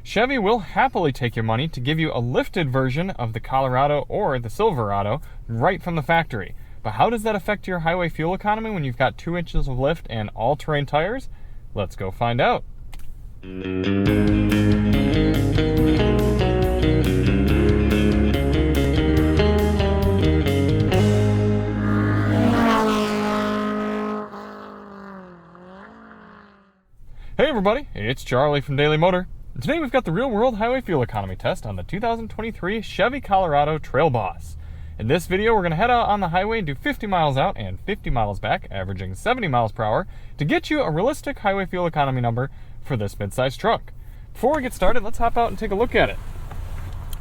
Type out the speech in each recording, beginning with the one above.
Chevy will happily take your money to give you a lifted version of the Colorado or the Silverado right from the factory. But how does that affect your highway fuel economy when you've got 2 inches of lift and all-terrain tires? Let's go find out. Hey everybody, it's Charlie from Daily Motor. And today we've got the real-world highway fuel economy test on the 2023 Chevy Colorado Trail Boss. In this video, we're going to head out on the highway and do 50 miles out and 50 miles back, averaging 70 miles per hour, to get you a realistic highway fuel economy number for this mid-sized truck. Before we get started, let's hop out and take a look at it.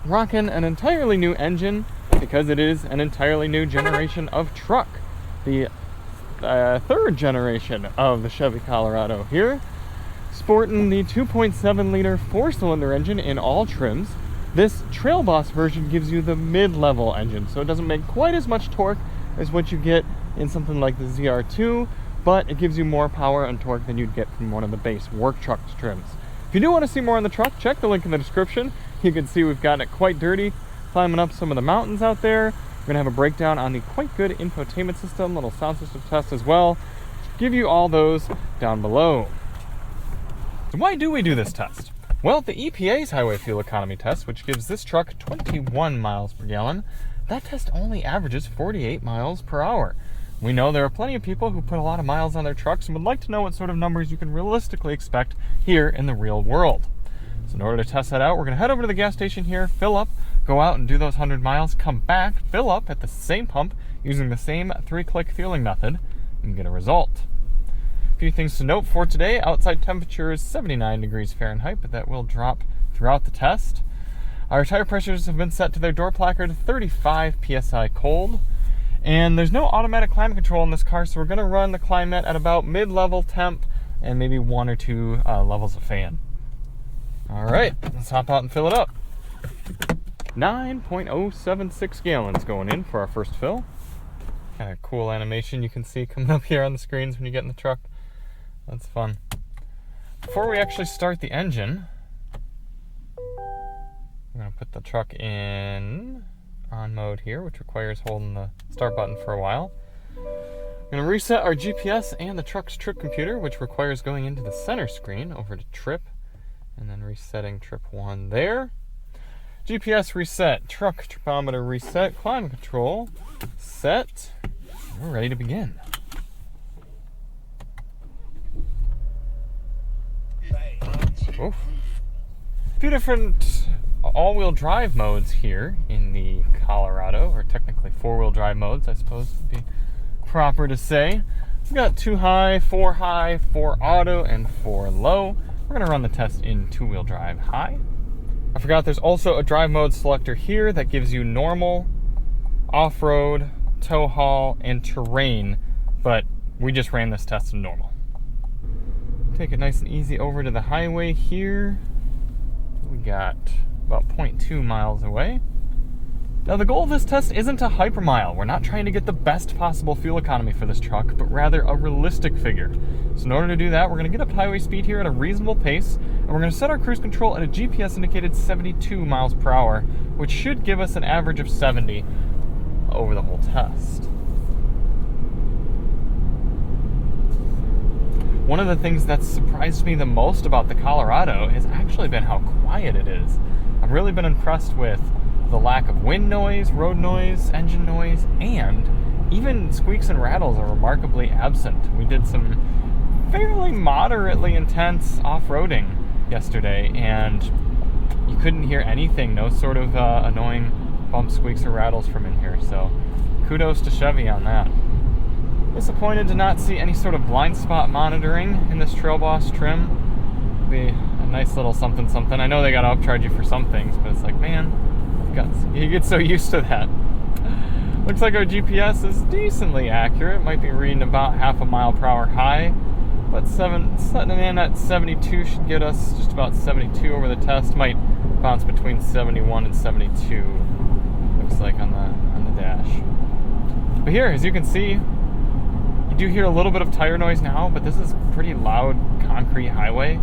Rocking an entirely new engine because it is an entirely new generation of truck. The third generation of the Chevy Colorado here. Sporting the 2.7 liter 4-cylinder engine in all trims. This Trail Boss version gives you the mid-level engine, so it doesn't make quite as much torque as what you get in something like the ZR2, but it gives you more power and torque than you'd get from one of the base work truck trims. If you do want to see more on the truck, check the link in the description. You can see we've gotten it quite dirty, climbing up some of the mountains out there. We're going to have a breakdown on the quite good infotainment system, little sound system test as well. Give you all those down below. So why do we do this test? Well, the EPA's highway fuel economy test, which gives this truck 21 miles per gallon, that test only averages 48 miles per hour. We know there are plenty of people who put a lot of miles on their trucks and would like to know what sort of numbers you can realistically expect here in the real world. So in order to test that out, we're going to head over to the gas station here, fill up, go out and do those 100 miles, come back, fill up at the same pump using the same 3-click fueling method, and get a result. A few things to note for today. Outside temperature is 79 degrees Fahrenheit, but that will drop throughout the test. Our tire pressures have been set to their door placard 35 psi cold. And there's no automatic climate control in this car, so we're going to run the climate at about mid-level temp and maybe 1 or 2 levels of fan. All right, let's hop out and fill it up. 9.076 gallons going in for our first fill. Kind of cool animation you can see coming up here on the screens when you get in the truck. That's fun. Before we actually start the engine, I'm going to put the truck in on mode here, which requires holding the start button for a while. I'm going to reset our GPS and the truck's trip computer, which requires going into the center screen over to trip, and then resetting trip 1 there. GPS reset, truck tripometer reset, climate control set. We're ready to begin. Oof. A few different all-wheel drive modes here in the Colorado, or technically 4-wheel drive modes, I suppose would be proper to say. We've got 2 high, 4 high, 4 auto, and 4 low. We're going to run the test in 2-wheel drive high. I forgot there's also a drive mode selector here that gives you normal, off-road, tow haul, and terrain, but we just ran this test in normal. Take it nice and easy over to the highway here. We got about 0.2 miles away. Now the goal of this test isn't a hypermile. We're not trying to get the best possible fuel economy for this truck, but rather a realistic figure. So in order to do that, we're going to get up to highway speed here at a reasonable pace, and we're going to set our cruise control at a GPS indicated 72 miles per hour, which should give us an average of 70 over the whole test. One of the things that's surprised me the most about the Colorado has actually been how quiet it is. I've really been impressed with the lack of wind noise, road noise, engine noise, and even squeaks and rattles are remarkably absent. We did some fairly moderately intense off-roading yesterday, and you couldn't hear anything, no sort of annoying bump, squeaks, or rattles from in here, so kudos to Chevy on that. Disappointed to not see any sort of blind spot monitoring in this Trail Boss trim. Be a nice little something something. I know they gotta upcharge you for some things, but it's like, man, you get so used to that. Looks like our GPS is decently accurate. Might be reading about half a mile per hour high, but setting in at 72 should get us just about 72 over the test. Might bounce between 71 and 72. Looks like on the dash. But here, as you can see, you do hear a little bit of tire noise now, but this is pretty loud concrete highway.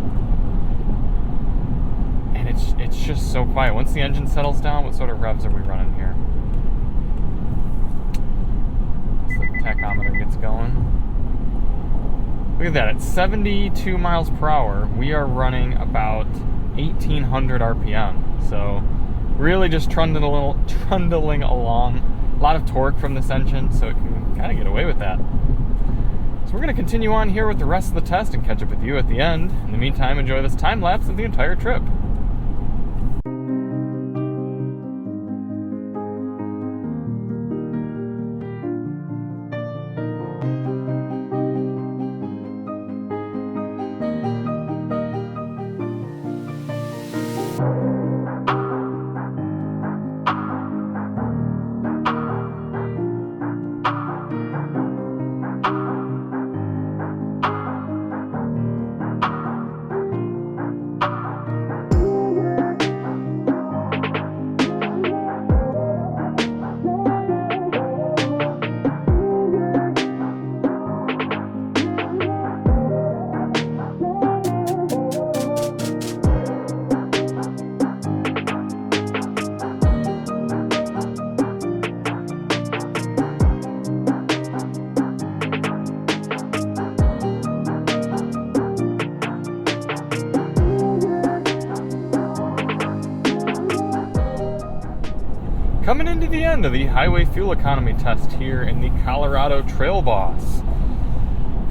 And it's it's just so quiet. Once the engine settles down, what sort of revs are we running here? Once the tachometer gets going. Look at that, at 72 miles per hour, we are running about 1,800 RPM. So really just trundling along. A lot of torque from this engine, so it can kind of get away with that. So we're going to continue on here with the rest of the test and catch up with you at the end. In the meantime, enjoy this time lapse of the entire trip. Coming into the end of the highway fuel economy test here in the Colorado Trail Boss.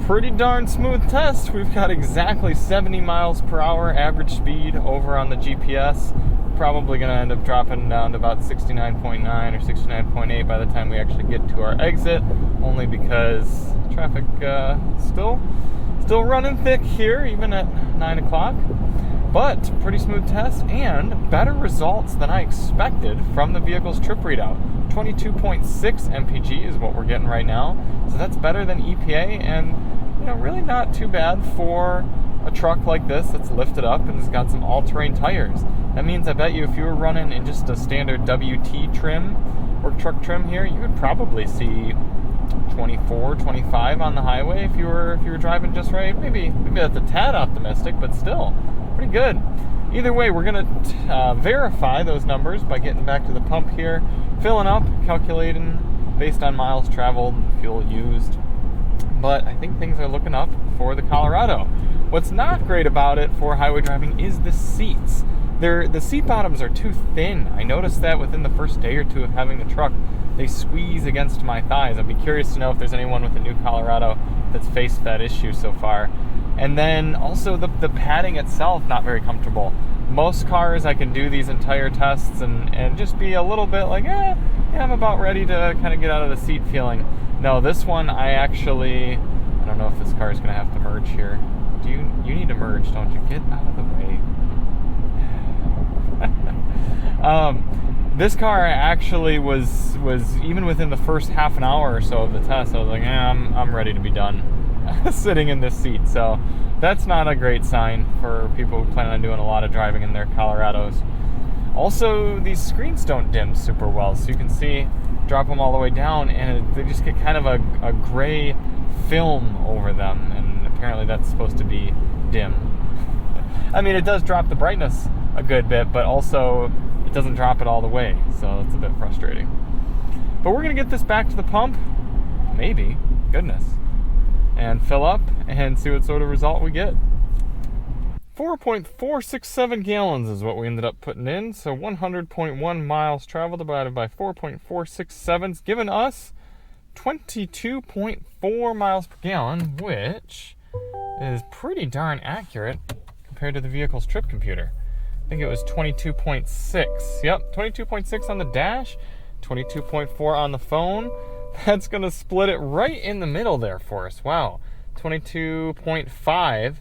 Pretty darn smooth test. We've got exactly 70 miles per hour average speed over on the GPS. Probably going to end up dropping down to about 69.9 or 69.8 by the time we actually get to our exit, only because traffic still running thick here, even at 9 o'clock. But pretty smooth test and better results than I expected from the vehicle's trip readout. 22.6 MPG is what we're getting right now. So that's better than EPA and really not too bad for a truck like this that's lifted up and has got some all-terrain tires. That means I bet you if you were running in just a standard WT trim, work truck trim here, you would probably see 24, 25 on the highway if you were driving just right. Maybe that's a tad optimistic, but still pretty good. Either way, we're going to verify those numbers by getting back to the pump here, filling up, calculating based on miles traveled, fuel used. But I think things are looking up for the Colorado. What's not great about it for highway driving is the seats. The seat bottoms are too thin. I noticed that within the first day or two of having the truck. They squeeze against my thighs. I'd be curious to know if there's anyone with a new Colorado that's faced that issue so far. And then also the padding itself, not very comfortable. Most cars I can do these entire tests and just be a little bit like, yeah, I'm about ready to kind of get out of the seat feeling. No, this one I don't know if this car is going to have to merge here. You need to merge, don't you? Get out of the way. This car actually was even within the first half an hour or so of the test, I was like, I'm ready to be done sitting in this seat. So that's not a great sign for people who plan on doing a lot of driving in their Colorados. Also, these screens don't dim super well, so you can see, drop them all the way down, and they just get kind of a gray film over them, and apparently that's supposed to be dim. I mean, it does drop the brightness a good bit, but also it doesn't drop it all the way, so it's a bit frustrating. But we're going to get this back to the pump, maybe, goodness, and fill up and see what sort of result we get. 4.467 gallons is what we ended up putting in, so 100.1 miles traveled divided by 4.467 is giving us 22.4 miles per gallon, which is pretty darn accurate compared to the vehicle's trip computer. I think it was 22.6. Yep, 22.6 on the dash, 22.4 on the phone. That's going to split it right in the middle there for us. Wow, 22.5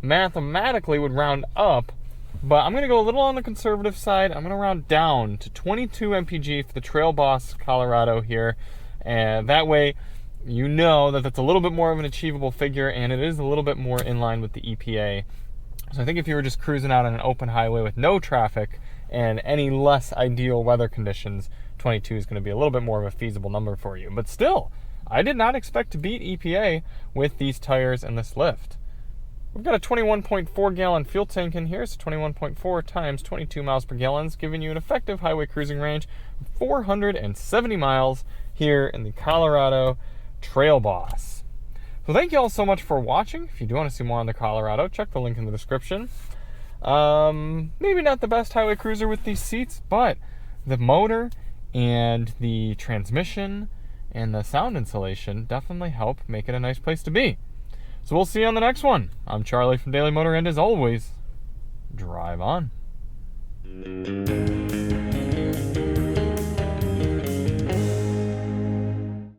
mathematically would round up, but I'm going to go a little on the conservative side. I'm going to round down to 22 MPG for the Trail Boss Colorado here, and that way you know that that's a little bit more of an achievable figure, and it is a little bit more in line with the EPA. So I think if you were just cruising out on an open highway with no traffic and any less ideal weather conditions, 22 is going to be a little bit more of a feasible number for you. But still, I did not expect to beat EPA with these tires and this lift. We've got a 21.4 gallon fuel tank in here, so 21.4 times 22 miles per gallon is giving you an effective highway cruising range of 470 miles here in the Colorado Trail Boss. So thank you all so much for watching. If you do want to see more on the Colorado, check the link in the description. Maybe not the best highway cruiser with these seats, but the motor and the transmission and the sound insulation definitely help make it a nice place to be. So we'll see you on the next one. I'm Charlie from Daily Motor, and as always, drive on.